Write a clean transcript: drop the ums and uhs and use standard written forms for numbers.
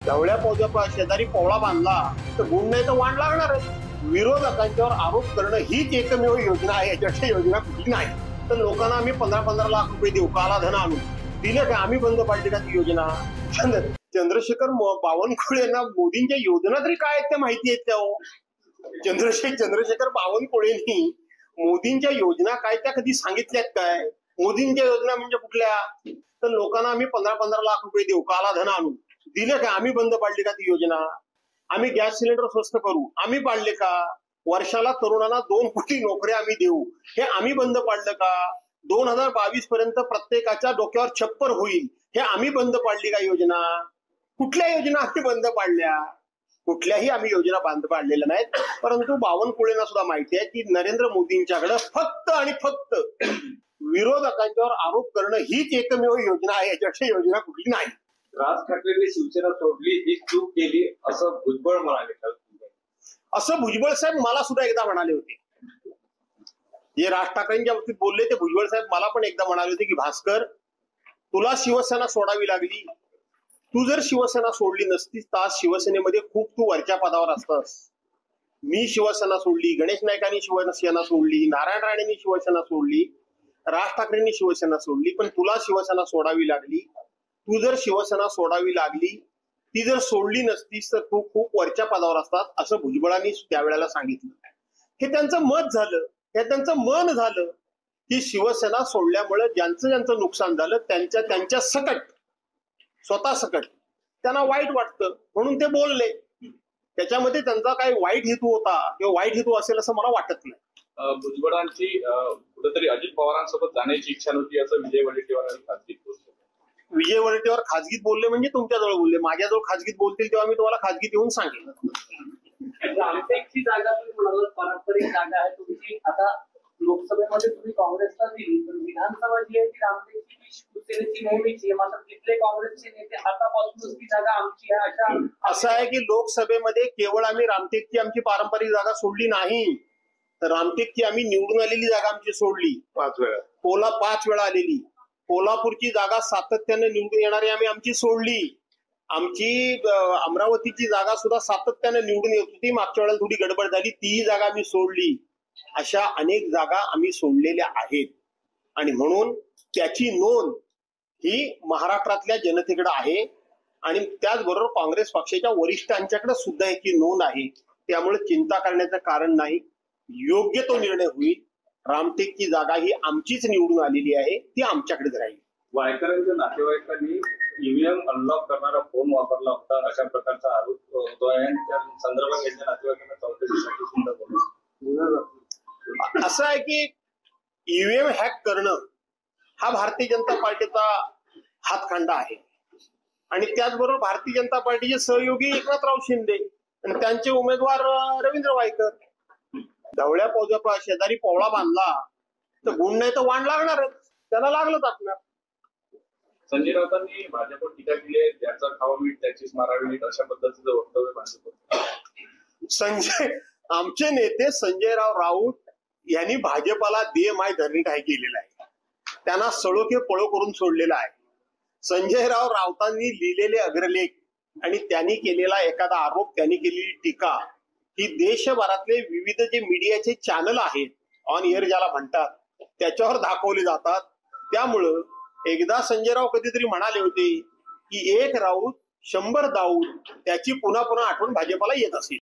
ढवळ्या पौद्या शेजारी पोळा बांधला तर गुण नाही तर वाण लागणारच. विरोधकांच्यावर आरोप करणं हीच एकमेव योजना आहे. याच्याशी योजना कुठली नाही. तर लोकांना आम्ही 15-15 लाख रुपये देऊ, कालाधन आणू, दिलं का? आम्ही बंद पाडली का ती योजना? चंद्रशेखर बावनकुळेंना मोदींच्या योजना तरी काय आहेत त्या माहिती आहेत त्या? चंद्रशेखर बावनकुळेंनी मोदींच्या योजना काय त्या कधी सांगितल्यात काय? मोदींच्या योजना म्हणजे कुठल्या? तर लोकांना आम्ही 15-15 लाख रुपये देऊ, कालाधन आणू, दिलं का? आम्ही बंद पाडली का ती योजना? आम्ही गॅस सिलेंडर स्वस्त करू, आम्ही पाडले का? वर्षाला तरुणांना 2 कोटी नोकऱ्या आम्ही देऊ, हे आम्ही बंद पाडलं का? 2022 पर्यंत प्रत्येकाच्या डोक्यावर छप्पर होईल, हे आम्ही बंद पाडली का योजना? कुठल्या योजना आम्ही बंद पाडल्या? कुठल्याही आम्ही योजना बंद पाडलेल्या नाहीत. परंतु बावनकुळेंना सुद्धा माहिती आहे की नरेंद्र मोदींच्याकडे फक्त आणि फक्त विरोधकांच्यावर आरोप करणं हीच एकमेव योजना आहे. याच्याशी योजना कुठली नाही. राज ठाकरेंनी शिवसेना सोडली, ही चूक केली असं भुजबळ म्हणाले. असं भुजबळ साहेब मला सुद्धा एकदा म्हणाले होते. जे राज ठाकरेंच्या बाबतीत बोलले ते भुजबळ साहेब मला पण एकदा म्हणाले होते की भास्कर, तुला शिवसेना सोडावी लागली. तू जर शिवसेना सोडली नसतीस तर शिवसेनेमध्ये खूप तू वरच्या पदावर असतास. मी शिवसेना सोडली, गणेश नाईकांनी शिवसेना सोडली, नारायण राणेंनी शिवसेना सोडली, राज ठाकरेंनी शिवसेना सोडली, पण तुला शिवसेना सोडावी लागली. तू जर शिवसेना सोडावी लागली, ती जर सोडली नसतीस तर तू खूप वरच्या पदावर असतात, असं भुजबळांनी त्यावेळेला सांगितलं. हे त्यांचं मत झालं, हे त्यांचं मन झालं की शिवसेना सोडल्यामुळे ज्यांचं नुकसान झालं त्यांच्या सकट, स्वतः सकट त्यांना वाईट वाटतं म्हणून ते बोलले. त्याच्यामध्ये त्यांचा काही वाईट हेतू होता किंवा वाईट हेतू असेल असं मला वाटत नाही. भुजबळांची कुठेतरी अजित पवारांसोबत जाण्याची इच्छा नव्हती असं विजय वडेट्टीवार यांनी खासगीत बोलले. विजय वडेट्टीवार खासगीत बोलले म्हणजे तुमच्याजवळ बोलले, माझ्याजवळ खासगीत बोलतील तेव्हा मी तुम्हाला खासगीत येऊन सांगेन. रामटेकची जागा तुम्ही म्हणाल पारंपरिक जागा आहे तुमची. आता लोकसभेमध्ये तुम्ही काँग्रेसला दिली, पण विधानसभा जी आहे ती रामटेकची शिवसेनेची नेहमीची आहे. मात्र तिथले काँग्रेसचे नेते आतापासूनच ती जागा आमची आहे अशा. असं आहे की लोकसभेमध्ये केवळ आम्ही रामटेकची आमची पारंपरिक जागा सोडली नाही, तर रामटेकची आम्ही निवडून आलेली जागा आमची सोडली 5 वेळा. 5 वेळा आलेली. कोल्हापूरची जागा सातत्याने निवडून येणारी आमची सोडली. आमची अमरावतीची जागा सुद्धा सातत्याने निवडून येत होती, मागच्या वेळेला थोडी गडबड झाली, तीही जागा आम्ही सोडली. अशा अनेक जागा आम्ही सोडलेल्या आहेत आणि म्हणून त्याची नोंद ही महाराष्ट्रातल्या जनतेकडे आहे आणि त्याचबरोबर काँग्रेस पक्षाच्या वरिष्ठांच्याकडे सुद्धा याची नोंद आहे. त्यामुळे चिंता करण्याचं कारण नाही. योग्य तो निर्णय होईल. रामटेकची जागा ही आमचीच निवडून आलेली आहे, ती आमच्याकडेच राहील. वायकरांच्या नातेवाईकांनी ईव्हीएम अनलॉक करणारा फोन वापरला होता अशा प्रकारचा आरोप होतोय. त्या संदर्भात त्यांच्या नातेवाईकांना चौकशीसाठी सुद्धा असं आहे की ईव्हीएम हॅक करणं हा भारतीय जनता पार्टीचा हातखंडा आहे आणि त्याचबरोबर भारतीय जनता पार्टीचे सहयोगी एकनाथराव शिंदे आणि त्यांचे उमेदवार रवींद्र वायकर. ढवळ्या पौद्या शेजारी पोळा बांधला तर गुण नाही तर वाण लागणारच, त्याला लागलंच असणार. संजय राऊतांनी भाजपवर टीका केली आहे, ज्याचा खावा मीठ त्याचीच मारावी मीठ अशा पद्धतीचं वक्तव्य भाजप. आमचे नेते संजयराव राऊत यांनी भाजपाला दे माय धरणी काय केलेलं आहे, त्यांना सळोखे पळो करून सोडलेला आहे. संजयराव राऊतांनी लिहिलेले अग्रलेख आणि त्यांनी केलेला एखादा आरोप, त्यांनी केलेली टीका ही देशभरातले विविध जे मीडियाचे चॅनल आहेत, ऑन एअर ज्याला म्हणतात, त्याच्यावर दाखवले जातात. त्यामुळं एकदा संजयराव कधीतरी म्हणाले होते की 1 राऊत 100 दाऊद, त्याची पुन्हा आठवण भाजपाला येत असेल.